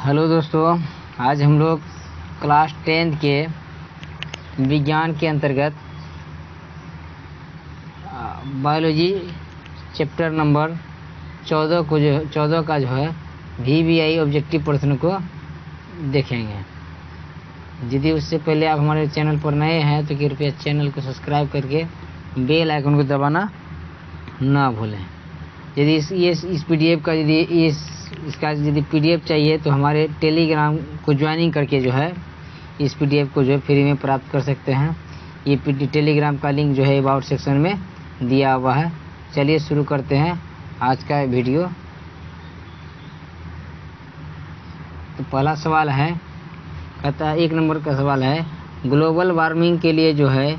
Hello दोस्तों, आज हम लोग क्लास 10 के विज्ञान के अंतर्गत बायोलॉजी चैप्टर नंबर 14 का जो है VBI ऑब्जेक्टिव प्रश्न को देखेंगे। यदि उससे पहले आप हमारे चैनल पर नए हैं तो कृपया चैनल को सब्सक्राइब करके बेल आइकन को दबाना ना भूलें। यदि इस PDF का इसका यदि PDF चाहिए तो हमारे टेलीग्राम को ज्वाइनिंग करके जो है इस PDF को जो है फ्री में प्राप्त कर सकते हैं। ये टेलीग्राम का लिंक जो है अबाउट सेक्शन में दिया हुआ है। चलिए शुरू करते हैं आज का वीडियो। तो पहला सवाल है, कहता है 1 नंबर का सवाल है, ग्लोबल वार्मिंग के लिए जो है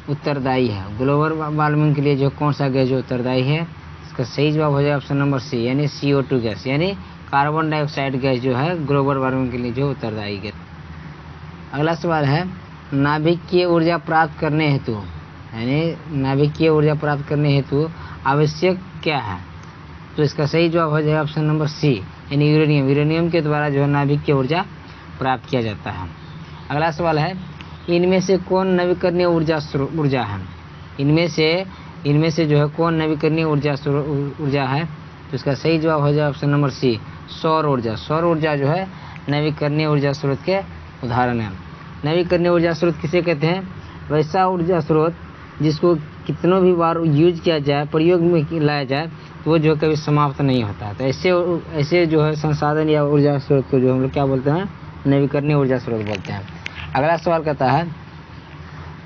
उत्तरदायी है। ग्लोबल वार्मिंग के लिए जो कौन सा गैस जो उत्तरदायी है? इसका सही जवाब हो जाए ऑप्शन नंबर सी, यानी CO2 गैस, यानी कार्बन डाइऑक्साइड गैस जो है ग्लोबल वार्मिंग के लिए जो उत्तरदायी गैस। अगला सवाल है, नाभिकीय ऊर्जा प्राप्त करने हेतु, यानी नाभिकीय ऊर्जा प्राप्त करने हेतु आवश्यक क्या है? तो इसका सही जवाब हो जाए ऑप्शन नंबर सी, यानी यूरेनियम। यूरेनियम के द्वारा जो है नाभिकीय ऊर्जा प्राप्त किया जाता है। अगला सवाल है, इनमें से कौन नवीकरणीय ऊर्जा है? इनमें से जो है कौन नवीकरणीय ऊर्जा है? तो इसका सही जवाब हो जाए ऑप्शन नंबर सी, सौर ऊर्जा। सौर ऊर्जा जो है नवीकरणीय ऊर्जा स्रोत के उदाहरण है। नवीकरणीय ऊर्जा स्रोत किसे कहते हैं? वैसा ऊर्जा स्रोत जिसको कितनों भी बार यूज किया जाए, प्रयोग में लाया जाए, तो वो जो कभी समाप्त नहीं होता। तो ऐसे जो है संसाधन या ऊर्जा स्रोत को जो हम लोग क्या बोलते हैं? नवीकरणीय ऊर्जा स्रोत बोलते हैं। अगला सवाल कहता है,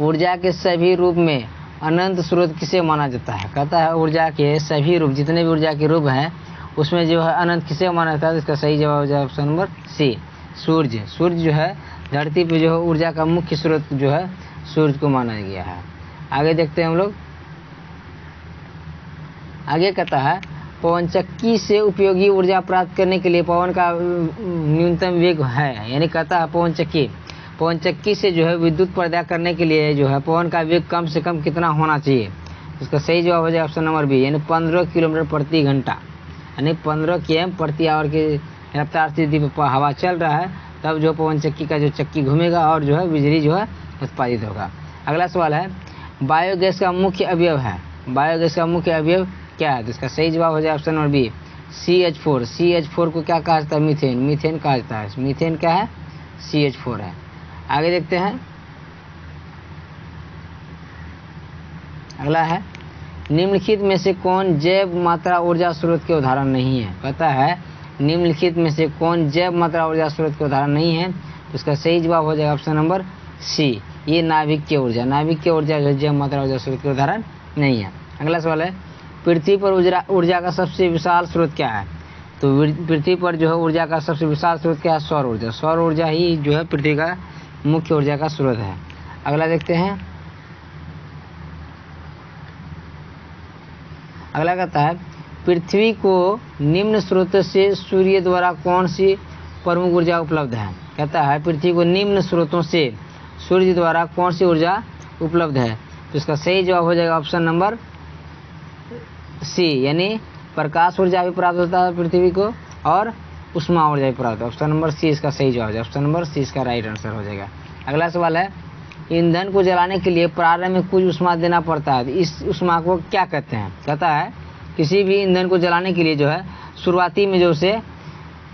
ऊर्जा के सभी रूप में अनंत स्रोत किसे माना जाता है? कहता है ऊर्जा के सभी रूप, जितने भी ऊर्जा के रूप हैं उसमें जो है अनंत किसे माना जाता है? इसका सही जवाब हो जाए ऑप्शन नंबर सी, सूर्य। सूर्य जो है धरती पे जो है ऊर्जा का मुख्य स्रोत जो है सूर्य को माना गया है। आगे देखते हैं हम लोग। आगे कहता है, पवनचक्की से उपयोगी ऊर्जा प्राप्त करने के लिए पवन का न्यूनतम वेग है, यानी कहता है पवनचक्की से जो है विद्युत पैदा करने के लिए जो है पवन का वेग कम से कम कितना होना चाहिए? इसका सही जवाब हो जाए ऑप्शन नंबर बी, यानी 15 किलोमीटर प्रति घंटा, यानी 15 km प्रति आवर की रफ्तार से यदि हवा चल रहा है तब जो पवनचक्की का जो चक्की घूमेगा और जो है बिजली जो है उत्पादित होगा। अगला सवाल है, बायोगैस का मुख्य अवयव है। बायोगैस का मुख्य अवयव क्या है? तो इसका सही जवाब हो जाए option number B, CH4। CH4 को क्या कहा जाता है? मीथेन कहा जाता है। मीथेन क्या है? CH4 है। आगे देखते हैं। अगला है, निम्नलिखित में से कौन जैव मात्रा ऊर्जा स्रोत के उदाहरण नहीं है? कहता है निम्नलिखित में से कौन जैव मात्रा ऊर्जा स्रोत के उदाहरण नहीं है? तो इसका सही जवाब हो जाएगा ऑप्शन नंबर सी, ये नाभिकीय ऊर्जा। नाभिकीय ऊर्जा जो जैव मात्रा ऊर्जा स्रोत के उदाहरण नहीं है। अगला सवाल है, पृथ्वी पर ऊर्जा का सबसे विशाल स्रोत क्या है? तो पृथ्वी पर जो है ऊर्जा का सबसे विशाल स्रोत क्या है? सौर ऊर्जा। सौर ऊर्जा ही जो है पृथ्वी का मुख्य ऊर्जा का स्रोत है। अगला देखते हैं। अगला कहता है, पृथ्वी को निम्न स्रोतों से सूर्य द्वारा कौन सी प्रमुख ऊर्जा उपलब्ध है? कहता है पृथ्वी को निम्न स्रोतों से सूर्य द्वारा कौन सी ऊर्जा उपलब्ध है? तो इसका सही जवाब हो जाएगा ऑप्शन नंबर सी, यानी प्रकाश ऊर्जा भी प्राप्त होता है पृथ्वी को और उष्मा ऊर्जा भी प्राप्त है। ऑप्शन नंबर सी इसका सही जवाब है। ऑप्शन नंबर सी इसका राइट आंसर हो जाएगा। अगला सवाल है, ईंधन को जलाने के लिए प्रारंभ में कुछ उष्मा देना पड़ता है, इस उष्मा को क्या कहते हैं? कहता है किसी भी ईंधन को जलाने के लिए जो है शुरुआती में जो उसे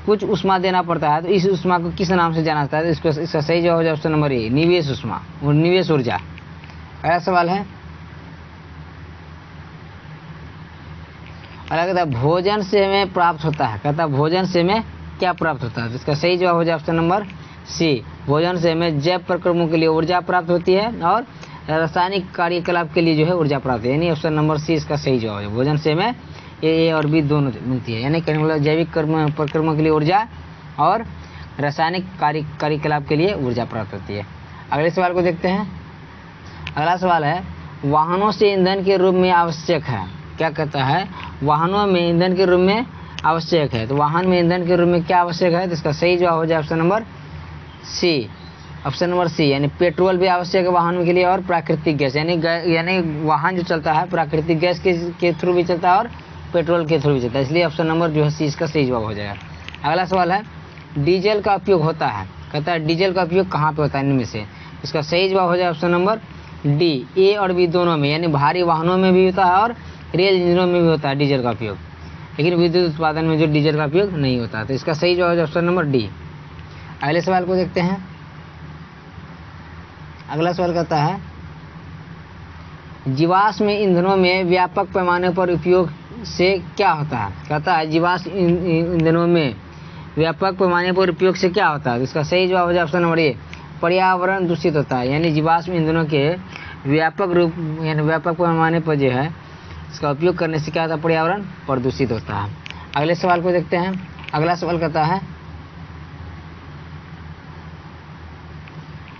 कुछ उष्मा देना पड़ता है, तो इस उष्मा को किस नाम से जाना जाता है? इसका सही जवाब हो जाए ऑप्शन नंबर ए, निवेश उष्मा और निवेश ऊर्जा। अगला सवाल है, अगला कहता है भोजन से हमें प्राप्त होता है। कहता है भोजन से हमें क्या प्राप्त होता है? तो इसका सही जवाब हो जाए ऑप्शन नंबर सी, भोजन से हमें जैव प्रक्रमों के लिए ऊर्जा प्राप्त होती है और रासायनिक कार्यकलाप के लिए जो है ऊर्जा प्राप्त है, यानी ऑप्शन नंबर सी इसका सही जवाब है। भोजन से हमें ए और बी दोनों मिलती है, यानी जैविक प्रक्रमों के लिए ऊर्जा और रासायनिक कार्यकलाप के लिए ऊर्जा प्राप्त होती है। अगले सवाल को देखते हैं। अगला सवाल है, वाहनों से ईंधन के रूप में आवश्यक है। क्या कहता है? वाहनों में ईंधन के रूप में आवश्यक है। तो वाहन में ईंधन के रूप में क्या आवश्यक है? तो इसका सही जवाब हो जाए option number C, option number C, यानी पेट्रोल भी आवश्यक है वाहन के लिए और प्राकृतिक गैस, यानी वाहन जो चलता है प्राकृतिक गैस के थ्रू भी चलता है और पेट्रोल के थ्रू भी चलता है, इसलिए ऑप्शन नंबर जो है सी इसका सही जवाब हो जाएगा। अगला सवाल है, डीजल का उपयोग होता है? कहता है डीजल का उपयोग कहाँ पे होता है इनमें से? इसका सही जवाब हो जाए ऑप्शन नंबर डी, ए और बी दोनों में, यानी भारी वाहनों में भी होता है और रेल इंजनों में भी होता है डीजल का उपयोग, लेकिन विद्युत उत्पादन में जो डीजल का उपयोग नहीं होता। तो इसका सही जवाब है ऑप्शन नंबर डी। अगले सवाल को देखते हैं। अगला सवाल कहता है जीवाश्म ईंधनों में व्यापक पैमाने पर उपयोग से क्या होता है? कहता है जीवाश्म ईंधनों में व्यापक पैमाने पर उपयोग से क्या होता है? तो इसका सही जवाब हो जाए ऑप्शन नंबर ए, पर्यावरण दूषित होता है। यानी जीवाश्म ईंधनों के व्यापक पैमाने पर जो है इसका उपयोग करने से क्या होता है? पर्यावरण प्रदूषित होता है। अगले सवाल को देखते हैं। अगला सवाल कहता है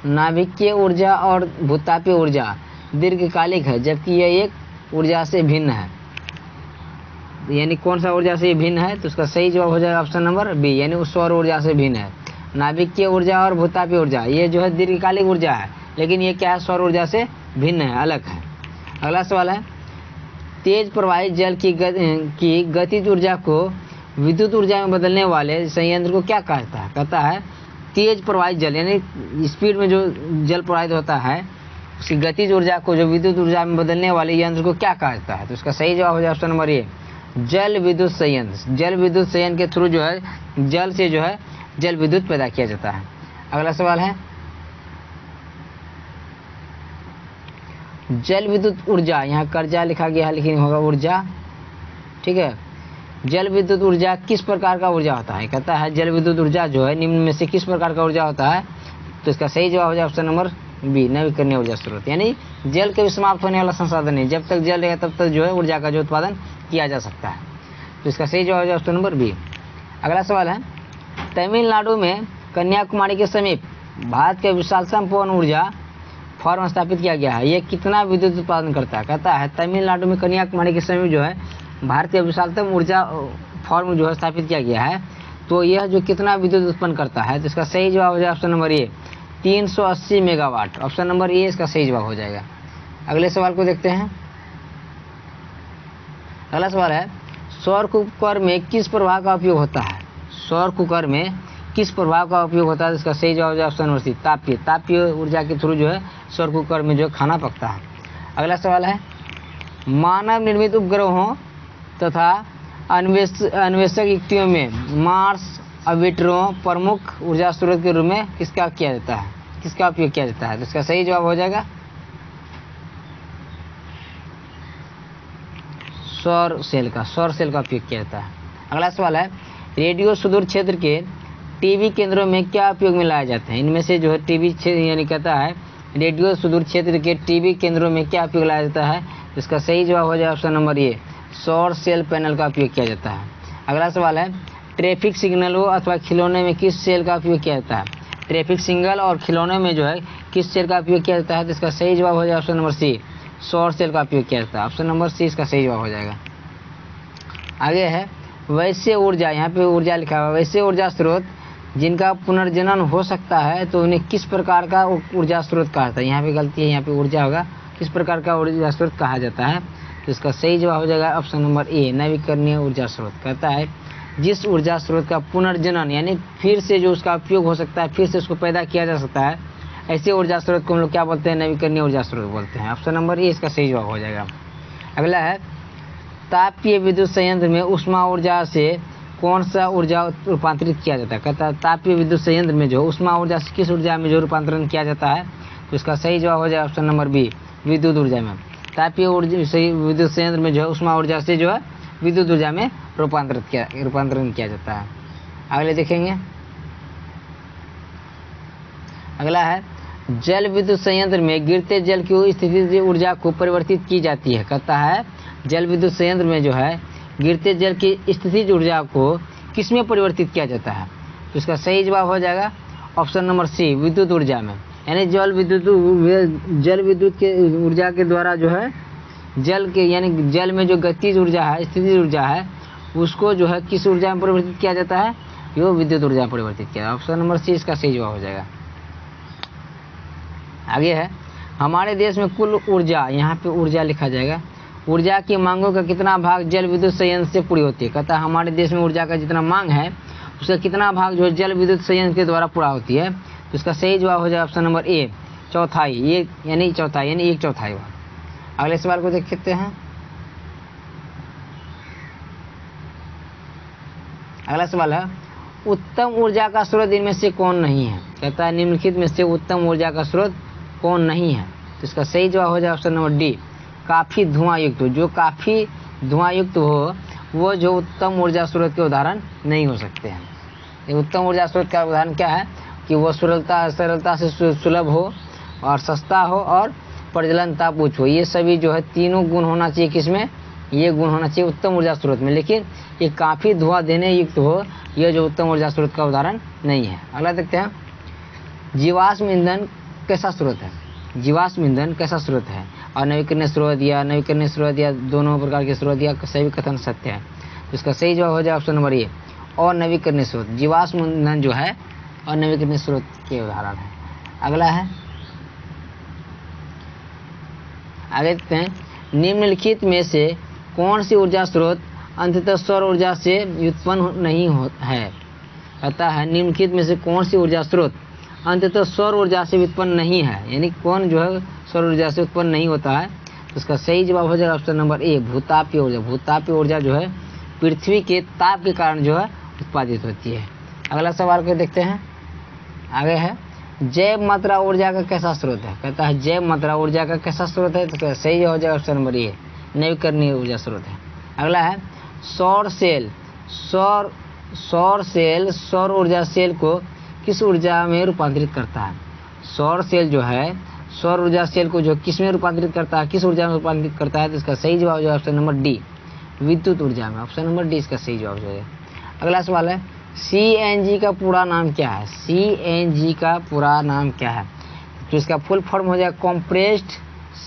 नाभिकीय ऊर्जा और भूतापीय ऊर्जा दीर्घकालिक है, जबकि यह एक ऊर्जा से भिन्न है। यानी कौन सा ऊर्जा से भिन्न है? तो उसका सही जवाब हो जाएगा ऑप्शन नंबर बी, यानी उस सौर ऊर्जा से भिन्न है। नाभिकीय ऊर्जा और भूतापीय ऊर्जा ये जो है दीर्घकालिक ऊर्जा है, लेकिन ये क्या है? सौर ऊर्जा से भिन्न है, अलग है। अगला सवाल है तेज प्रवाहित जल की गतिज ऊर्जा को विद्युत ऊर्जा में बदलने वाले संयंत्र को क्या कहता है? कहता है तेज प्रवाहित जल, यानी स्पीड में जो जल प्रवाहित होता है उसकी गतिज ऊर्जा को जो विद्युत ऊर्जा में बदलने वाले यंत्र को क्या कहता है? तो उसका सही जवाब हो जाए ऑप्शन नंबर ए, जल विद्युत संयंत्र। जल विद्युत संयंत्र के थ्रू जो है जल से जो है जल विद्युत पैदा किया जाता है। अगला सवाल है जल विद्युत ऊर्जा, यहाँ कर्जा लिखा गया है लेकिन होगा ऊर्जा, ठीक है। जल विद्युत ऊर्जा किस प्रकार का ऊर्जा होता है? कहता है जल विद्युत ऊर्जा जो है निम्न में से किस प्रकार का ऊर्जा होता है? तो इसका सही जवाब हो जाए ऑप्शन नंबर बी, नवीकरणीय ऊर्जा स्रोत। यानी जल के भी समाप्त होने वाला संसाधन है, जब तक जल रहेगा तब तक जो है ऊर्जा का जो उत्पादन किया जा सकता है। तो इसका सही जवाब हो जाए ऑप्शन नंबर बी। अगला सवाल है तमिलनाडु में कन्याकुमारी के समीप भारत के विशालतम पवन ऊर्जा फार्म स्थापित किया गया है, ये कितना विद्युत उत्पादन करता है? कहता है तमिलनाडु में कन्याकुमारी के समीप जो है भारत के विशालतम ऊर्जा फार्म जो है स्थापित किया गया है, तो यह जो कितना विद्युत उत्पन्न करता है? तो इसका सही जवाब हो जाए ऑप्शन नंबर ए, 380 मेगावाट। ऑप्शन नंबर ए इसका सही जवाब हो जाएगा। अगले सवाल को देखते हैं। अगला सवाल है सौर कुकर में किस प्रभाव का उपयोग होता है? सौर कुकर में किस प्रभाव का उपयोग होता है? इसका सही जवाब हो जाए ऑप्शन नंबर सी, तापीय। तापीय ऊर्जा के थ्रू जो है सौर कुकर में जो खाना पकता है। अगला सवाल है मानव निर्मित उपग्रहों तथा अन्वेषक युक्तियों में मार्स ऑर्बिटरों प्रमुख ऊर्जा स्रोत के रूप में किसका किया जाता है? किसका उपयोग किया जाता है? तो इसका सही जवाब हो जाएगा सौर सेल का। सौर सेल का उपयोग किया जाता है। अगला सवाल है रेडियो सुदूर क्षेत्र के टीवी केंद्रों में क्या उपयोग में लाए जाते हैं? इनमें से जो है टीवी यानी कहता है रेडियो सुदूर क्षेत्र के टीवी केंद्रों में क्या उपयोग लाया जाता है? इसका सही जवाब हो जाए ऑप्शन नंबर ए, सौर सेल पैनल का उपयोग किया जाता है। अगला सवाल है ट्रैफिक सिग्नलों अथवा खिलौने में किस सेल का उपयोग किया जाता है? ट्रैफिक सिग्नल और खिलौने में जो है किस सेल का उपयोग किया जाता है? तो इसका सही जवाब हो जाए ऑप्शन नंबर सी, सौर सेल का उपयोग किया जाता है। ऑप्शन नंबर सी इसका सही जवाब हो जाएगा। आगे है वैसे ऊर्जा, यहाँ पे ऊर्जा लिखा हुआ है, वैसे ऊर्जा स्रोत जिनका पुनर्जनन हो सकता है तो उन्हें किस प्रकार का ऊर्जा स्रोत कहा जाता है? यहाँ पे गलती है, यहाँ पे ऊर्जा होगा, किस प्रकार का ऊर्जा स्रोत कहा जाता है? तो इसका सही जवाब हो जाएगा ऑप्शन नंबर ए, नवीकरणीय ऊर्जा स्रोत। कहता है जिस ऊर्जा स्रोत का पुनर्जनन यानी फिर से जो उसका उपयोग हो सकता है, फिर से उसको पैदा किया जा सकता है, ऐसे ऊर्जा स्रोत को हम लोग क्या बोलते हैं? नवीकरणीय ऊर्जा स्रोत बोलते हैं। ऑप्शन नंबर ए इसका सही जवाब हो जाएगा। अगला है तापीय विद्युत संयंत्र में ऊष्मा ऊर्जा से कौन सा ऊर्जा रूपांतरित किया जाता है? कहता है तापीय विद्युत संयंत्र में जो ऊष्मा ऊर्जा से किस ऊर्जा में जो रूपांतरण किया जाता है? तो इसका सही जवाब हो जाए ऑप्शन नंबर बी, विद्युत ऊर्जा में। तापीय विद्युत संयंत्र में जो है ऊष्मा ऊर्जा से जो है विद्युत ऊर्जा में रूपांतरण किया जाता है। अगले देखेंगे। अगला है जल विद्युत संयंत्र में गिरते जल की स्थिति ऊर्जा को परिवर्तित की जाती है। कहता है जल विद्युत संयंत्र में जो है गिरते जल की स्थितिज ऊर्जा को किसमें परिवर्तित किया जाता है? तो इसका सही जवाब हो जाएगा ऑप्शन नंबर सी, विद्युत ऊर्जा में। यानी जल विद्युत के ऊर्जा के द्वारा जो है जल के यानी जल में जो गतिज ऊर्जा है, स्थितिज ऊर्जा है, उसको जो है किस ऊर्जा में परिवर्तित किया जाता है? यो विद्युत ऊर्जा में परिवर्तित किया। ऑप्शन नंबर सी इसका सही जवाब हो जाएगा। आगे है हमारे देश में कुल ऊर्जा, यहाँ पे ऊर्जा लिखा जाएगा, ऊर्जा की मांगों का कितना भाग जल विद्युत संयंत्र से पूरी होती है? कहता है हमारे देश में ऊर्जा का जितना मांग है उसका कितना भाग जो है जल विद्युत संयंत्र के द्वारा पूरा होती है, तो इसका सही जवाब हो जाएगा ऑप्शन नंबर ए, चौथाई। ये यानी चौथाई यानी एक चौथाई भाग। अगले सवाल को देखते हैं। अगला सवाल है उत्तम ऊर्जा का स्रोत इनमें से कौन नहीं है। कहता है निम्नलिखित में से उत्तम ऊर्जा का स्रोत कौन नहीं है, तो इसका सही जवाब हो जाएगा ऑप्शन नंबर डी, काफी धुआं युक्त हो। जो काफी धुआं युक्त हो वो जो उत्तम ऊर्जा स्रोत के उदाहरण नहीं हो सकते हैं। ये उत्तम ऊर्जा स्रोत का उदाहरण क्या है कि वो सरलता से सुलभ हो और सस्ता हो और प्रज्वलनता उच्च हो। ये सभी जो है तीनों गुण होना चाहिए किसमें, ये गुण होना चाहिए उत्तम ऊर्जा स्रोत में। लेकिन ये काफी धुआं देने युक्त हो, यह जो उत्तम ऊर्जा स्रोत का उदाहरण नहीं है। अगला देखते हैं, जीवाश्म ईंधन कैसा स्रोत है। जीवाश्म ईंधन कैसा स्रोत है, और नवीकरणीय स्रोत या दोनों प्रकार के स्रोत या सभी कथन सत्य है, तो इसका सही जवाब हो जाएगा ऑप्शन नंबर ए, और नवीकरणीय स्रोत। जीवाश्म ईंधन जो है और नवीकरणीय स्रोत के उदाहरण है। अगला है, आगे देखते हैं, निम्नलिखित में से कौन सी ऊर्जा स्रोत अंततः सौर ऊर्जा से व्युत्पन्न नहीं है। कहता है निम्नलिखित में से कौन सी ऊर्जा स्रोत अंततः सौर ऊर्जा से व्युत्पन्न नहीं है, यानी कौन जो है सौर ऊर्जा से उत्पन्न नहीं होता है, तो इसका सही जवाब हो जाएगा ऑप्शन नंबर ए, भूतापीय ऊर्जा। भूतापीय ऊर्जा जो है पृथ्वी के ताप के कारण जो है उत्पादित होती है। अगला सवाल को देखते हैं। आगे है, जैव मात्रा ऊर्जा का कैसा स्रोत है। कहता है जैव मात्रा ऊर्जा का कैसा स्रोत है, तो सही हो जाएगा ऑप्शन नंबर ए, नवीकरणीय ऊर्जा स्रोत है। अगला है, सौर सेल सौर ऊर्जा सेल को किस ऊर्जा में रूपांतरित करता है। सौर सेल जो है सौर ऊर्जा सेल को जो किस में रूपांतरित करता है, किस ऊर्जा में रूपांतरित करता है, तो इसका सही जवाब हो जाएगा ऑप्शन नंबर डी, विद्युत ऊर्जा में। ऑप्शन नंबर डी इसका सही जवाब हो जाएगा। अगला सवाल है, CNG का पूरा नाम क्या है। CNG का पूरा नाम क्या है, तो इसका फुल फॉर्म हो जाएगा compressed,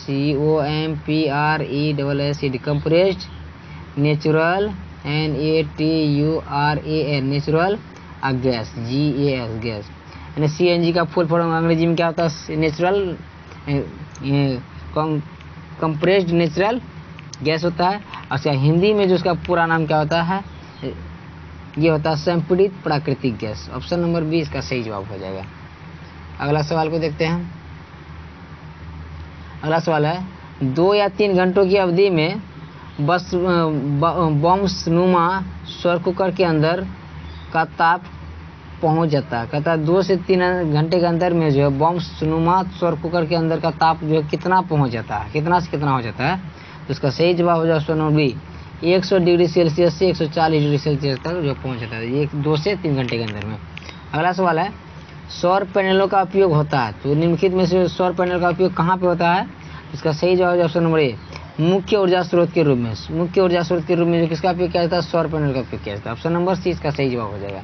COMPRESSED, compressed natural NATURAL natural gas, GAS gas. यानी CNG का फुल फॉर्म अंग्रेजी में क्या होता है, नेचुरल कंप्रेस्ड नेचुरल गैस होता है। और हिंदी में जो उसका पूरा नाम क्या होता है, ये होता है संपीड़ित प्राकृतिक गैस। ऑप्शन नंबर बी इसका सही जवाब हो जाएगा। अगला सवाल को देखते हैं। अगला सवाल है, 2 या 3 घंटों की अवधि में बस बॉम्बनुमा सौर कुकर के अंदर का ताप पहुंच जाता है। कहता है 2 से 3 घंटे के अंदर में जो है बॉम्बनुमा सौर कुकर के अंदर का ताप जो है कितना पहुंच जाता है, कितना से कितना हो जाता है, तो इसका सही जवाब हो जाएगा option number B, 100 degree Celsius से 140 डिग्री सेल्सियस तक जो पहुंच जाता है, ये 2 से 3 घंटे के अंदर में। अगला सवाल है, सौर पैनलों का उपयोग होता है, तो निम्नलिखित में से सौर पैनल का उपयोग कहाँ पे होता है, इसका सही जवाब है ऑप्शन नंबर ए, मुख्य ऊर्जा स्रोत के रूप में। मुख्य ऊर्जा स्रोत के रूप में जो किसका उपयोग किया जाता है, सौर पैनल का उपयोग किया जाता है। ऑप्शन नंबर सी इसका सही जवाब हो जाएगा।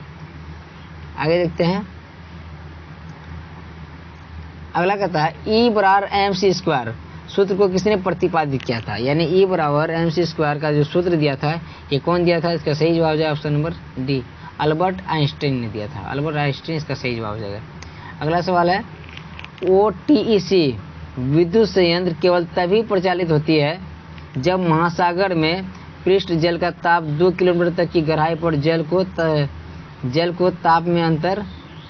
आगे देखते हैं। अगला कहता है, E=mc² सूत्र को किसने प्रतिपादित किया था, यानी E=mc² का जो सूत्र दिया था ये कौन दिया था, इसका सही जवाब हो जाएगा option number D, Albert Einstein ने दिया था। अल्बर्ट आइंस्टाइन इसका सही जवाब हो जाएगा। अगला सवाल है, OTEC विद्युत संयंत्र केवल तभी प्रचालित होती है जब महासागर में पृष्ठ जल का ताप 2 किलोमीटर तक की गहराई पर जल को ताप में अंतर,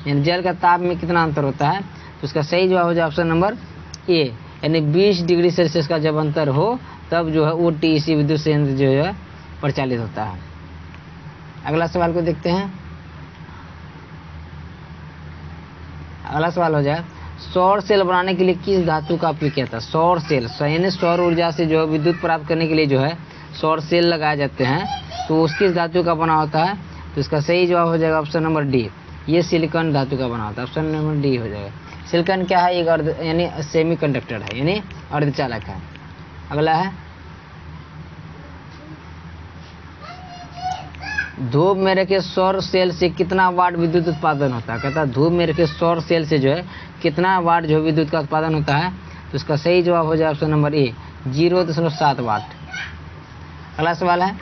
यानी जल का ताप में कितना अंतर होता है, तो उसका सही जवाब हो जाए ऑप्शन नंबर ए, यानी 20 डिग्री सेल्सियस का जब अंतर हो तब जो है OTEC विद्युत संयंत्र जो है प्रचालित होता है। अगला सवाल को देखते हैं। अगला सवाल हो जाए, सौर सेल बनाने के लिए किस धातु का उपयोग किया था। सौर सेल यानी सौर ऊर्जा से जो है विद्युत प्राप्त करने के लिए जो है सौर सेल लगाए जाते हैं, तो उस किस धातु का बना होता है, तो इसका सही जवाब हो जाएगा ऑप्शन नंबर डी, ये सिलिकॉन धातु का बना होता है। ऑप्शन नंबर डी हो जाएगा। सिलिकॉन क्या है, एक अर्ध यानी सेमीकंडक्टर है, यानी अर्धचालक है। अगला है, धूप में रखे सौर सेल से कितना वाट विद्युत उत्पादन होता है। कहता है धूप में रखे सौर सेल से जो है कितना वाट जो विद्युत का उत्पादन होता है, तो इसका सही जवाब हो जाए ऑप्शन नंबर ए, 0.7 वाट। अगला सवाल है,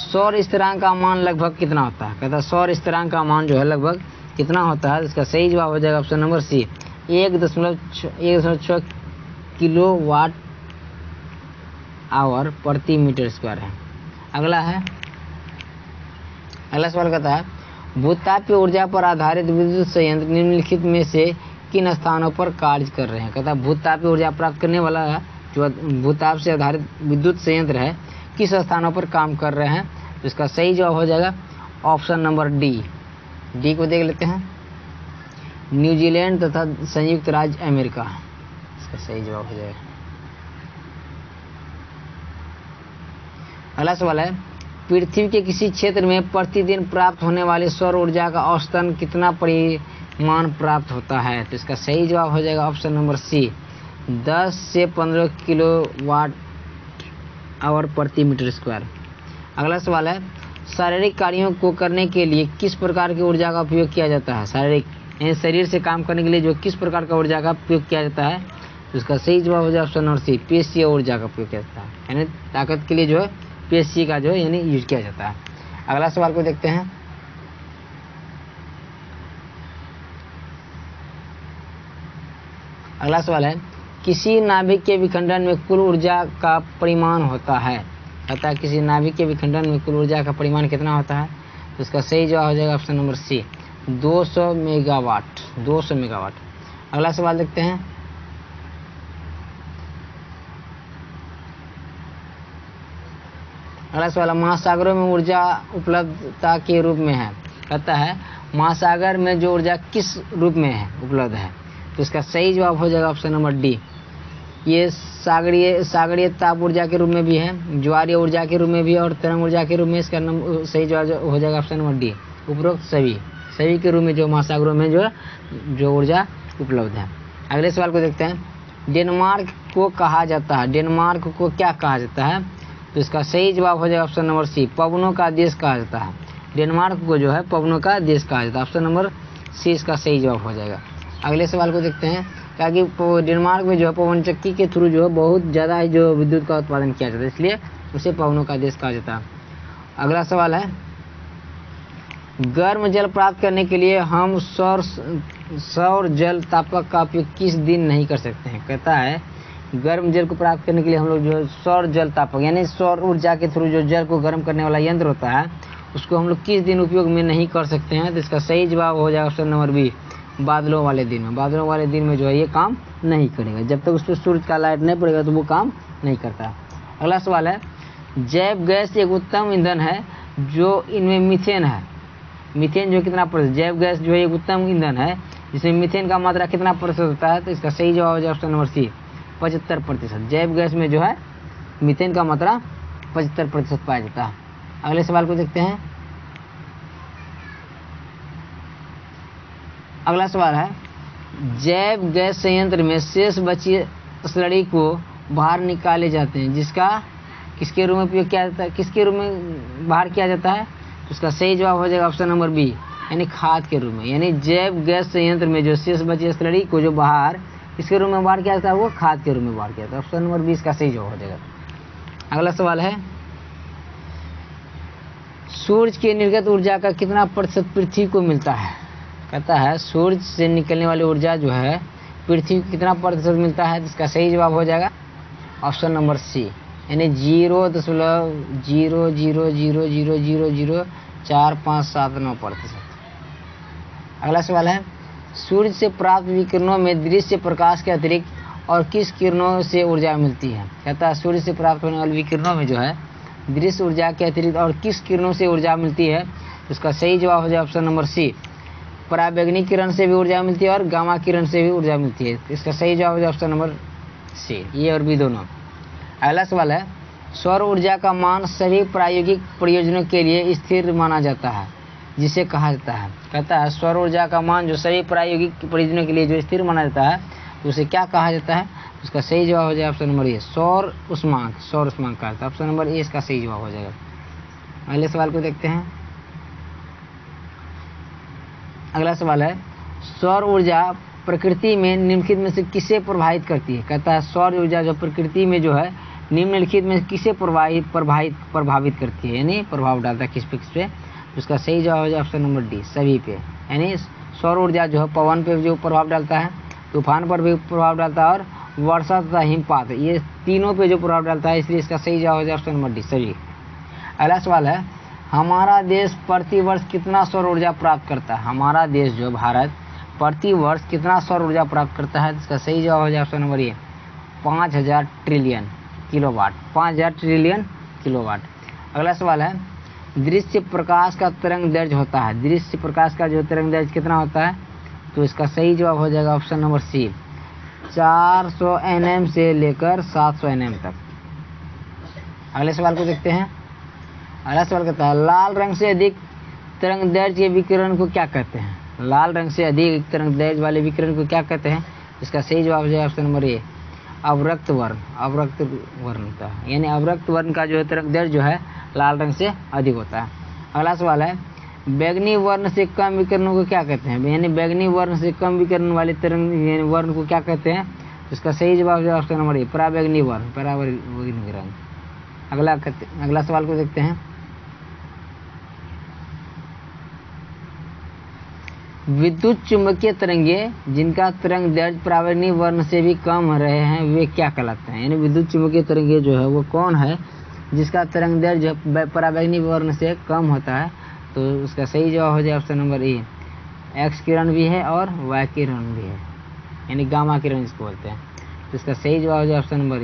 सौर स्थिरांक का मान लगभग कितना होता है। कहता है सौर स्थिरांक का मान जो है लगभग कितना होता है, इसका सही जवाब हो जाएगा option number C, 1.6 kilowatt hour प्रति मीटर स्क्वायर है। अगला सवाल कहता है, भूतापीय ऊर्जा पर आधारित विद्युत संयंत्र निम्नलिखित में से किन स्थानों पर कार्य कर रहे हैं। कहता है भूतापीय ऊर्जा प्राप्त करने वाला जो भूताप से आधारित विद्युत संयंत्र है किस स्थानों पर काम कर रहे हैं। तो इसका सही जवाब हो जाएगा ऑप्शन नंबर डी को देख लेते हैं, न्यूजीलैंड तथा संयुक्त राज्य अमेरिका, इसका सही जवाब हो जाएगा। अगला सवाल है पृथ्वी के किसी क्षेत्र में प्रतिदिन प्राप्त होने वाली सौर ऊर्जा का औसतन कितना परिमाण प्राप्त होता है। तो इसका सही जवाब हो जाएगा ऑप्शन नंबर सी, 10 से 15 किलोवाट आवर प्रति मीटर स्क्वायर। अगला सवाल है शारीरिक कार्यों को करने के लिए किस प्रकार की ऊर्जा का उपयोग किया जाता है। शारीरिक यानी शरीर से काम करने के लिए जो किस प्रकार का ऊर्जा का उपयोग किया जाता है। तो इसका सही जवाब हो जाएगा ऑप्शन नंबर सी, पेशीय ऊर्जा का उपयोग किया जाता है, यानी ताकत के लिए जो है पेशी का जो है यानी यूज किया जाता है। अगला सवाल को देखते हैं। अगला सवाल है किसी नाभिक के विखंडन में कुल ऊर्जा का परिमाण होता है। कहता है किसी नाभिक के विखंडन में कुल ऊर्जा का परिमाण कितना होता है। तो इसका सही जवाब हो जाएगा ऑप्शन नंबर सी, 200 मेगावाट। अगला सवाल देखते हैं। अगला सवाल महासागरों में ऊर्जा उपलब्धता के रूप में है। कहता है महासागर में जो ऊर्जा किस रूप में है उपलब्ध है। तो इसका सही जवाब हो जाएगा ऑप्शन नंबर डी, ये सागरीय ताप ऊर्जा के रूप में भी है, ज्वारीय ऊर्जा के रूप में भी और तरंग ऊर्जा के रूप में। इसका सही जवाब हो जाएगा ऑप्शन नंबर डी, उपरोक्त सभी के रूप में जो महासागरों में जो ऊर्जा उपलब्ध है। अगले सवाल को देखते हैं। डेनमार्क को कहा जाता है, डेनमार्क को क्या कहा जाता है। तो इसका सही जवाब हो जाएगा ऑप्शन नंबर सी, पवनों का देश कहा जाता है। डेनमार्क को जो है पवनों का देश कहा जाता है। ऑप्शन नंबर सी इसका सही जवाब हो जाएगा। अगले सवाल को देखते हैं। ताकि डेनमार्क में जो है पवन चक्की के थ्रू जो है बहुत ज़्यादा जो विद्युत का उत्पादन किया जाता है, इसलिए उसे पवनों का देश कहा जाता है। अगला सवाल है गर्म जल प्राप्त करने के लिए हम सौर जल तापक का उपयोग किस दिन नहीं कर सकते हैं। कहता है गर्म जल को प्राप्त करने के लिए हम लोग जो सौर जल तापक यानी सौर ऊर्जा के थ्रू जो जल को गर्म करने वाला यंत्र होता है उसको हम लोग किस दिन उपयोग में नहीं कर सकते हैं। तो इसका सही जवाब हो जाएगा ऑप्शन नंबर बी, बादलों वाले दिन में। बादलों वाले दिन में जो है ये काम नहीं करेगा, जब तक उस पर सूरज का लाइट नहीं पड़ेगा तो वो काम नहीं करता। अगला सवाल है जैव गैस एक उत्तम ईंधन है जो इनमें मीथेन है। मीथेन जो कितना प्रतिशत, जैव गैस जो है एक उत्तम ईंधन है जिसमें मीथेन का मात्रा कितना प्रतिशत होता है। तो इसका सही जवाब हो जाएगा ऑप्शन नंबर सी, 75%। जैव गैस में जो है मीथेन का मात्रा 75% पाया जाता है। अगले सवाल को देखते हैं। अगला सवाल है जैव गैस संयंत्र में शेष बची स्लरी को बाहर निकाले जाते हैं जिसका किसके रूप में उपयोग किया जाता है, किसके रूप में बाहर किया जाता है। तो उसका सही जवाब हो जाएगा ऑप्शन नंबर बी, यानी खाद के रूप में। यानी जैव गैस संयंत्र में जो शेष बची स्लरी को जो बाहर किसके रूप में बाहर किया जाता है, वो खाद के रूप में बाहर किया जाता है। ऑप्शन नंबर 20 का सही जवाब हो जाएगा। अगला सवाल है सूर्य की निर्गत ऊर्जा का कितना प्रतिशत पृथ्वी को मिलता है। कहता है सूर्य से निकलने वाली ऊर्जा जो है पृथ्वी को कितना प्रतिशत मिलता है। इसका सही जवाब हो जाएगा ऑप्शन नंबर सी, यानी 0.000000457 अगला सवाल है सूर्य से प्राप्त विकिरणों में दृश्य प्रकाश के अतिरिक्त और किस किरणों से ऊर्जा मिलती है। कहता है सूर्य से प्राप्त होने वाली विकिरणों में जो है दृश्य ऊर्जा के अतिरिक्त और किस किरणों से ऊर्जा मिलती है। इसका सही जवाब हो जाएगा ऑप्शन नंबर सी, पराबैंगनी किरण से भी ऊर्जा मिलती है और गामा किरण से भी ऊर्जा मिलती है। इसका सही जवाब हो जाएगा ऑप्शन नंबर सी, ये और बी दोनों। अगला सवाल है सौर ऊर्जा का मान सभी प्रायोगिक प्रयोजनों के लिए स्थिर माना जाता है जिसे कहा जाता है। कहता है सौर ऊर्जा का मान जो सभी प्रायोगिक प्रयोजनों के लिए जो स्थिर माना जाता है तो उसे क्या कहा जाता है। उसका सही जवाब हो जाएगा ऑप्शन नंबर ए, सौर उष्मांक कहा जाता है। ऑप्शन नंबर ए इसका सही जवाब हो जाएगा। अगले सवाल को देखते हैं। अगला सवाल है सौर ऊर्जा प्रकृति में निम्नलिखित में से किसे प्रभावित करती है। कहता है सौर ऊर्जा जो प्रकृति में जो है निम्नलिखित में किसे प्रभावित करती है, यानी प्रभाव डालता है किस पे। उसका सही जवाब हो जाए ऑप्शन नंबर डी, सभी पे। यानी सौर ऊर्जा जो है पवन पे जो प्रभाव डालता है, तूफान पर भी प्रभाव डालता है और वर्षा तथा हिमपात, ये तीनों पे जो प्रभाव डालता है, इसलिए इसका सही जवाब हो जाए ऑप्शन नंबर डी, सभी। अगला सवाल है हमारा देश प्रतिवर्ष कितना सौर ऊर्जा प्राप्त करता है? हमारा देश जो भारत प्रति वर्ष कितना सौर ऊर्जा प्राप्त करता है? इसका सही जवाब हो जाए ऑप्शन नंबर ए 5000 ट्रिलियन किलोवाट। 5000 trillion kilowatt. अगला सवाल है, दृश्य प्रकाश का तरंग दैर्घ्य होता है, दृश्य प्रकाश का जो तरंग दैर्घ्य कितना होता है? तो इसका सही जवाब हो जाएगा ऑप्शन नंबर सी 400 nm से लेकर 700 nm तक। अगले सवाल को देखते हैं। अगला सवाल कहता है, लाल रंग से अधिक तरंग दैर्घ्य के विकिरण को क्या कहते हैं? लाल रंग से अधिक तरंग दैर्घ्य वाले विकिरण को क्या कहते हैं? इसका सही जवाब है ऑप्शन नंबर ए अवरक्त वर्ण। अवरक्त वर्ण का यानी अवरक्त वर्ण का जो तरंग दैर्घ्य जो है लाल रंग से अधिक होता है। अगला सवाल है, बैगनी वर्ण से कम विकिरणों को क्या कहते हैं? यानी बैगनी वर्ण से कम विकिरण वाले तरंग यानी वर्ण को क्या कहते हैं? इसका सही जवाब है ऑप्शन नंबर ए पराबैंगनी वर्ण। पराबैंगनी रंग। अगला सवाल को देखते हैं। विद्युत चुंबकीय तरंगे जिनका तरंग दैर्घ्य पराबैंगनी वर्ण से भी कम रहे हैं वे क्या कहलाते हैं? यानी विद्युत चुंबकीय तरंगे जो है वो कौन है जिसका तरंग दैर्घ्य पराबैंगनी वर्ण से कम होता है? तो उसका सही जवाब हो जाए ऑप्शन नंबर ए एक्स किरण भी है और वाई किरण भी है, यानी गामा किरण इसको बोलते हैं। तो इसका सही जवाब हो जाए option number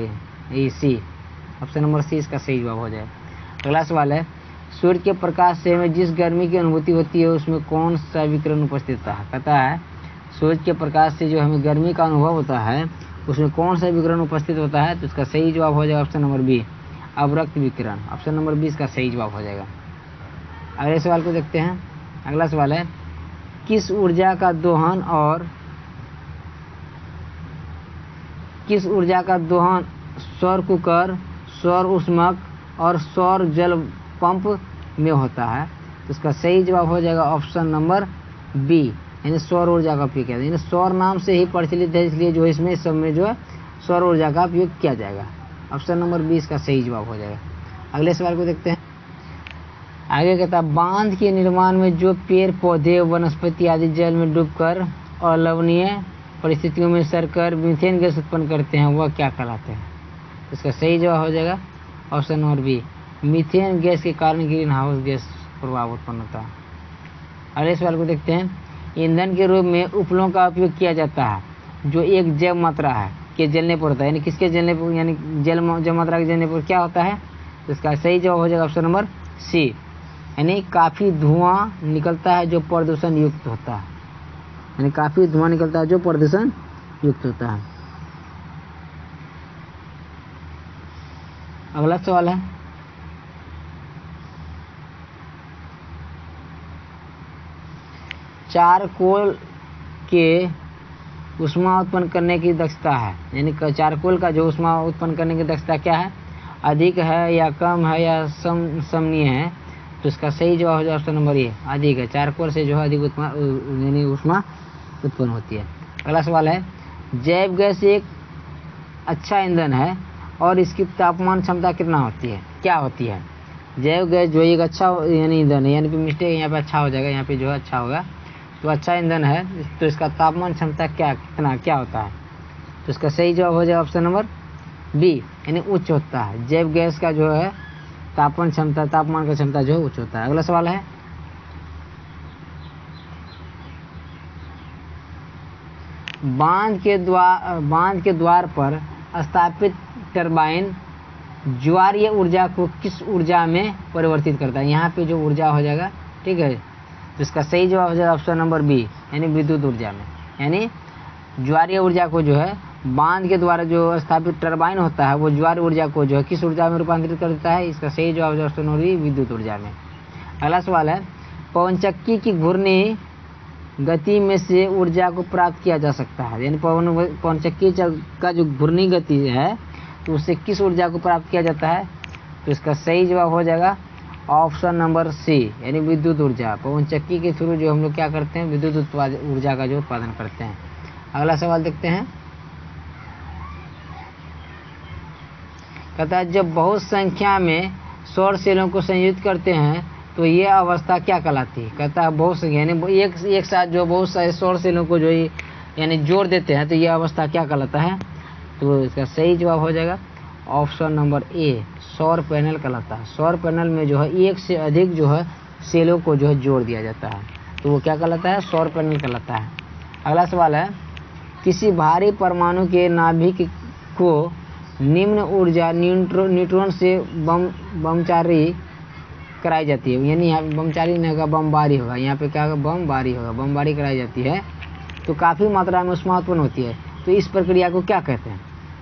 A C. Option number C इसका सही जवाब हो जाए। अगला सवाल है, सूर्य के प्रकाश से हमें जिस गर्मी की अनुभूति होती है उसमें कौन सा विकिरण उपस्थित होता है? कहता है सूर्य के प्रकाश से जो हमें गर्मी का अनुभव होता है उसमें कौन सा विकिरण उपस्थित होता है? तो इसका सही जवाब हो जाएगा ऑप्शन नंबर बी अवरक्त विकिरण। ऑप्शन नंबर बी इसका सही जवाब हो जाएगा। अगले सवाल को देखते हैं। अगला सवाल है, किस ऊर्जा का दोहन सौर कुकर, सौर ऊष्मक और सौर जल पंप में होता है? तो इसका सही जवाब हो जाएगा ऑप्शन नंबर बी यानी सौर ऊर्जा का उपयोग किया जाएगा। यानी सौर नाम से ही प्रचलित है इसलिए जो इसमें सब में जो है सौर ऊर्जा का उपयोग किया जाएगा। ऑप्शन नंबर बी इसका सही जवाब हो जाएगा। अगले सवाल को देखते हैं। आगे कहता है, बांध के निर्माण में जो पेड़ पौधे वनस्पति आदि जल में डूबकर अलवणीय परिस्थितियों में सरकर मीथेन गैस उत्पन्न करते हैं वह क्या कहलाते हैं? इसका सही जवाब हो जाएगा option number B methane gas के कारण ग्रीन हाउस गैस प्रभाव उत्पन्न होता है। अगले सवाल को देखते हैं। ईंधन के रूप में उपलों का उपयोग किया जाता है जो एक जैव मात्रा है के जलने पर होता है, यानी किसके जलने पर, यानी जैव मात्रा के जलने पर क्या होता है? तो इसका सही जवाब हो जाएगा ऑप्शन नंबर सी यानी काफ़ी धुआं निकलता है जो प्रदूषण युक्त होता है, यानी काफ़ी धुआं निकलता है जो प्रदूषण युक्त होता है। अगला सवाल है, चारकोल के ऊष्मा उत्पन्न करने की दक्षता है, यानी चारकोल का जो ऊष्मा उत्पन्न करने की दक्षता क्या है? अधिक है या कम है या समनीय है? तो इसका सही जवाब हो जाए ऑप्शन नंबर ए अधिक है। चारकोल से जो है अधिक यानी ऊष्मा उत्पन्न होती है। अगला सवाल है, जैव गैस एक अच्छा ईंधन है और इसकी तापमान क्षमता कितना होती है, क्या होती है? जैव गैस जो एक अच्छा यानी ईंधन है, यानी कि मिस्टेक यहाँ पे अच्छा हो जाएगा, यहाँ पे जो है अच्छा होगा, तो अच्छा ईंधन है तो इसका तापमान क्षमता क्या होता है? तो इसका सही जवाब हो जाएगा ऑप्शन नंबर बी यानी उच्च होता है। जैव गैस का जो है तापमान का क्षमता जो है उच्च होता है। अगला सवाल है, बांध के द्वार पर स्थापित टरबाइन ज्वारीय ऊर्जा को किस ऊर्जा में परिवर्तित करता है? यहाँ पे जो ऊर्जा हो जाएगा, ठीक है, तो इसका सही जवाब हो जाएगा ऑप्शन नंबर बी यानी विद्युत ऊर्जा में। यानी ज्वारीय ऊर्जा को जो है बांध के द्वारा जो स्थापित टरबाइन होता है वो ज्वारीय ऊर्जा को जो है किस ऊर्जा में रूपांतरित कर देता है? इसका सही जवाब है ऑप्शन नंबर बी विद्युत ऊर्जा में। अगला सवाल है, पवनचक्की की घूर्णी गति में से ऊर्जा को प्राप्त किया जा सकता है, यानी पवनचक्की का जो घूर्णी गति है तो उससे किस ऊर्जा को प्राप्त किया जाता है? तो इसका सही जवाब हो जाएगा ऑप्शन नंबर सी यानी विद्युत ऊर्जा। पवनचक्की के थ्रू जो हम लोग क्या करते हैं, विद्युत ऊर्जा का जो उत्पादन करते हैं। अगला सवाल देखते हैं। कहता है, जब बहुत संख्या में सौर सेलों को संयुक्त करते हैं तो ये अवस्था क्या कहलाती है? कहता है बहुत संख्या यानी एक साथ जो बहुत सारे सौर सेलों को जो यानी जोड़ देते हैं तो ये अवस्था क्या कहलाता है? तो इसका सही जवाब हो जाएगा ऑप्शन नंबर ए सौर पैनल कहलाता है। सौर पैनल में जो है एक से अधिक जो है सेलों को जो है जोड़ दिया जाता है, तो वो क्या कहलाता है? सौर पैनल कहलाता है। अगला सवाल है, किसी भारी परमाणु के नाभिक को निम्न ऊर्जा न्यूट्रॉन से बमचारी कराई जाती है। यानी यहाँ पे बमचारी नहीं होगा, बमबारी होगा। यहाँ पे क्या होगा? बमबारी होगा। बमबारी कराई जाती है तो काफ़ी मात्रा में ऊष्मा उत्पन्न होती है, तो इस प्रक्रिया को क्या कहते हैं?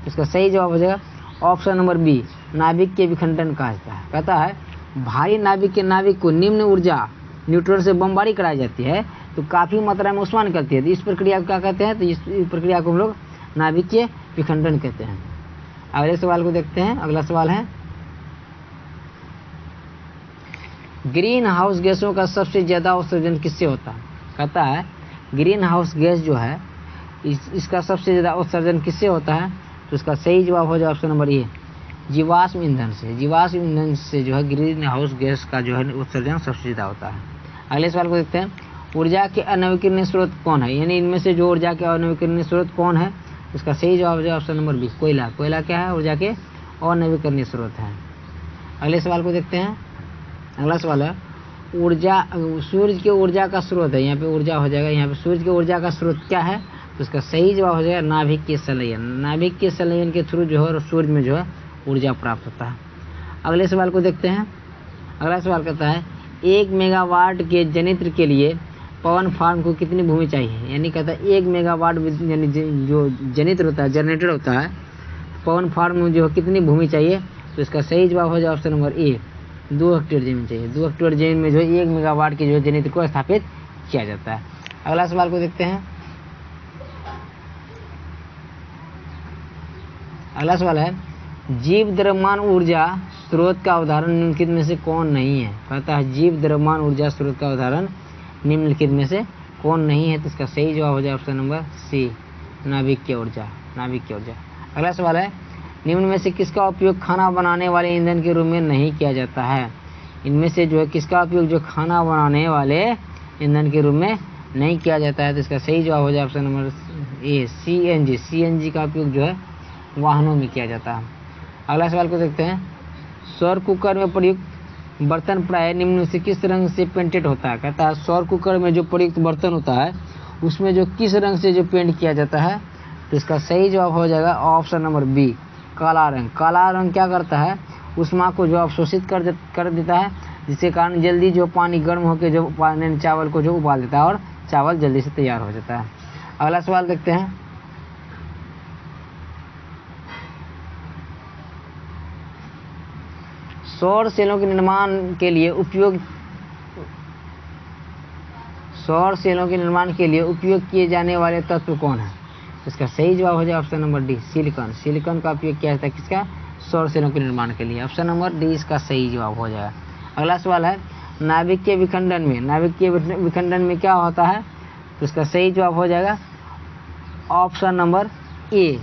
इसका सही जवाब हो जाएगा ऑप्शन नंबर बी, नाभिक के विखंडन कहा जाता है। कहता है भारी नाभिक के नाभिक को निम्न ऊर्जा न्यूट्रॉन से बमबारी कराई जाती है तो काफ़ी मात्रा में ऊष्मा निकलती है, तो इस प्रक्रिया को क्या कहते हैं? तो इस प्रक्रिया को हम लोग नाभिकीय विखंडन कहते हैं। अगले सवाल को देखते हैं। अगला सवाल है, ग्रीन हाउस गैसों का सबसे ज़्यादा उत्सर्जन किससे होता है? कहता है ग्रीन हाउस गैस जो है इसका सबसे ज़्यादा उत्सर्जन किससे होता है? तो इसका सही जवाब हो जाए ऑप्शन नंबर ए, जीवाश्म ईंधन से। जीवाश्म ईंधन से जो है ग्रीन हाउस गैस का जो है उत्सर्जन सबसे ज़्यादा होता है। अगले सवाल को देखते हैं, ऊर्जा के अनवीकरणीय स्रोत कौन है? यानी इनमें से जो ऊर्जा के अनवीकरणीय स्रोत कौन है? इसका सही जवाब हो जाए ऑप्शन नंबर बी, कोयला। कोयला क्या है? ऊर्जा के अनवीकरणीय स्रोत है। अगले सवाल को देखते हैं। अगला सवाल है, ऊर्जा सूर्य के ऊर्जा का स्रोत है। यहाँ पे ऊर्जा हो जाएगा, यहाँ पे सूर्य के ऊर्जा का स्रोत क्या है? तो इसका सही जवाब हो जाएगा नाभिक के संलयन। नाभिक के संलयन के थ्रू जो है सूर्य में जो है ऊर्जा प्राप्त होता है। अगले सवाल को देखते हैं। अगला सवाल कहता है 1 मेगावाट के जनित्र के लिए पवन फार्म को कितनी भूमि चाहिए? यानी कहता है 1 मेगावाट यानी जो जनित्र होता है, जनरेटर होता है, पवन फार्म में जो कितनी भूमि चाहिए? तो इसका सही जवाब हो जाए ऑप्शन नंबर ए, 2 हेक्टेयर जमीन चाहिए। 2 हेक्टेयर जमीन में जो 1 मेगावाट के जो जनित्र को स्थापित किया जाता है। अगला सवाल को देखते हैं। अगला सवाल है, जीव द्रव्यमान ऊर्जा स्रोत का उदाहरण निम्नलिखित में से कौन नहीं है? कहता है जीव द्रव्यमान ऊर्जा स्रोत का उदाहरण निम्नलिखित में से कौन नहीं है? तो इसका सही जवाब हो जाए ऑप्शन नंबर सी, नाभिकीय ऊर्जा। नाभिकीय ऊर्जा। अगला सवाल है, निम्न में से किसका उपयोग खाना बनाने वाले ईंधन के रूप में नहीं किया जाता है? इनमें से जो है किसका उपयोग जो खाना बनाने वाले ईंधन के रूप में नहीं किया जाता है? तो इसका सही जवाब हो जाए ऑप्शन नंबर ए, सीएनजी। सीएनजी का उपयोग जो है वाहनों में किया जाता है। अगला सवाल को देखते हैं, सौर कुकर में प्रयुक्त बर्तन प्राय निम्न में से किस रंग से पेंटेड होता है? कहता है सौर कुकर में जो प्रयुक्त बर्तन होता है उसमें जो किस रंग से जो पेंट किया जाता है? तो इसका सही जवाब हो जाएगा ऑप्शन नंबर बी, काला रंग। काला रंग क्या करता है? ऊष्मा को जो अवशोषित कर देता है, जिसके कारण जल्दी जो पानी गर्म होकर जो चावल को जो उबाल देता है और चावल जल्दी से तैयार हो जाता है। अगला सवाल देखते हैं। सौर सेलों के निर्माण के लिए उपयोग किए जाने वाले तत्व कौन है? इसका सही जवाब हो जाए option number D, silicon. Silicon का उपयोग किया जाता है किसका? सौर सेलों के निर्माण के लिए। ऑप्शन नंबर डी इसका सही जवाब हो जाएगा। अगला सवाल है, नाभिकीय विखंडन में क्या होता है? तो इसका सही जवाब हो जाएगा ऑप्शन नंबर ए,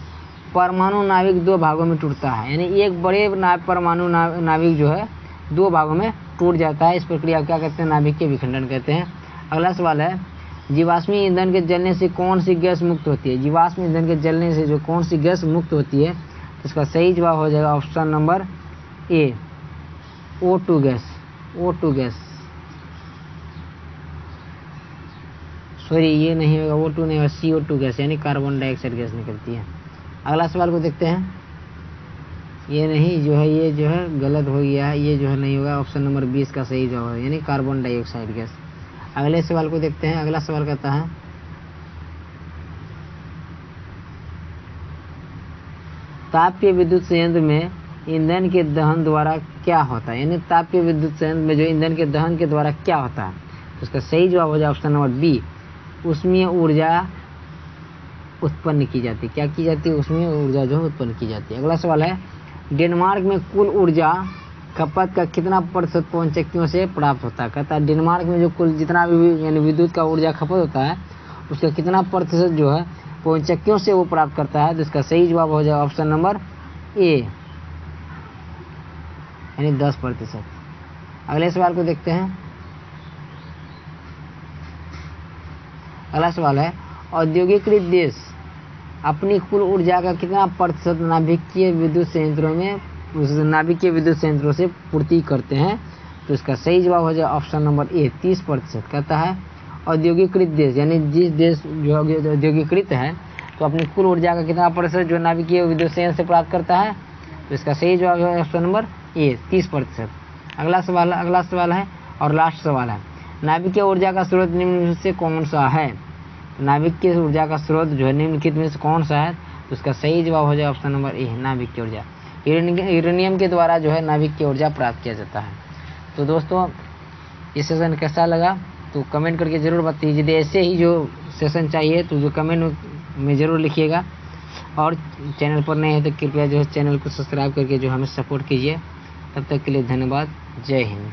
परमाणु नाभिक 2 भागों में टूटता है। यानी एक बड़े परमाणु नाभिक जो है 2 भागों में टूट जाता है। इस प्रक्रिया को क्या कहते हैं? नाभिकीय विखंडन कहते हैं। अगला सवाल है, जीवाश्मी ईंधन के जलने से कौन सी गैस मुक्त होती है? जीवाश्मी ईंधन के जलने से जो कौन सी गैस मुक्त होती है? तो इसका सही जवाब हो जाएगा ऑप्शन नंबर ए, O2 gas. O2 gas, sorry ये नहीं होगा, O2 नहीं होगा, CO2 गैस यानी कार्बन डाइऑक्साइड गैस निकलती है। अगला सवाल को देखते हैं। ये नहीं जो है, ये जो है गलत हो गया है, ये जो है नहीं होगा। ऑप्शन नंबर 20 का सही जवाब है, यानी कार्बन डाइऑक्साइड गैस। अगले सवाल को देखते हैं। अगला सवाल कहता है, तापीय विद्युत संयंत्र में ईंधन के दहन द्वारा क्या होता है? यानी तापीय विद्युत संयंत्र में जो ईंधन के दहन के द्वारा क्या होता है? तो उसका सही जवाब हो जाए ऑप्शन नंबर बी, ऊष्मीय ऊर्जा उत्पन्न की जाती है। क्या की जाती है? ऊष्मीय ऊर्जा जो उत्पन्न की जाती है। अगला सवाल है, डेनमार्क में कुल ऊर्जा खपत का कितना प्रतिशत पवनचक्कियों से प्राप्त होता है? कहता है डेनमार्क में जो कुल जितना भी यानी विद्युत का ऊर्जा खपत होता है उसका कितना प्रतिशत जो है पवनचक्कियों से वो प्राप्त करता है? तो इसका सही जवाब हो जाए ऑप्शन नंबर ए, यानी 10%। अगले सवाल को देखते हैं। अगला सवाल है, औद्योगिकृत देश अपनी कुल ऊर्जा का कितना प्रतिशत नाभिकीय विद्युत संयंत्रों में नाभिकीय विद्युत संयंत्रों से पूर्ति करते हैं? तो इसका सही जवाब हो जाए ऑप्शन नंबर ए 30%। कहता है औद्योगिकृत देश, यानी जिस देश जो औद्योगिकृत है तो अपनी कुल ऊर्जा का कितना प्रतिशत जो नाभिकीय विद्युत संयंत्र से प्राप्त करता है? तो इसका सही जवाब है ऑप्शन नंबर ए 30%। अगला सवाल है और लास्ट सवाल है, नाभिकीय ऊर्जा का स्रोत निम्न में से कौन सा है? नाभिकीय ऊर्जा का स्रोत जो है निम्नलिखित में से कौन सा है? तो इसका सही जवाब हो जाए ऑप्शन नंबर ए नाभिकीय ऊर्जा। यूरेनियम के द्वारा जो है नाभिकीय ऊर्जा प्राप्त किया जाता है। तो दोस्तों ये सेशन कैसा लगा तो कमेंट करके ज़रूर बताइए। यदि ऐसे ही जो सेशन चाहिए तो जो कमेंट में ज़रूर लिखिएगा, और चैनल पर नए हैं तो कृपया जो है चैनल को सब्सक्राइब करके जो हमें सपोर्ट कीजिए। तब तक के लिए धन्यवाद। जय हिंद।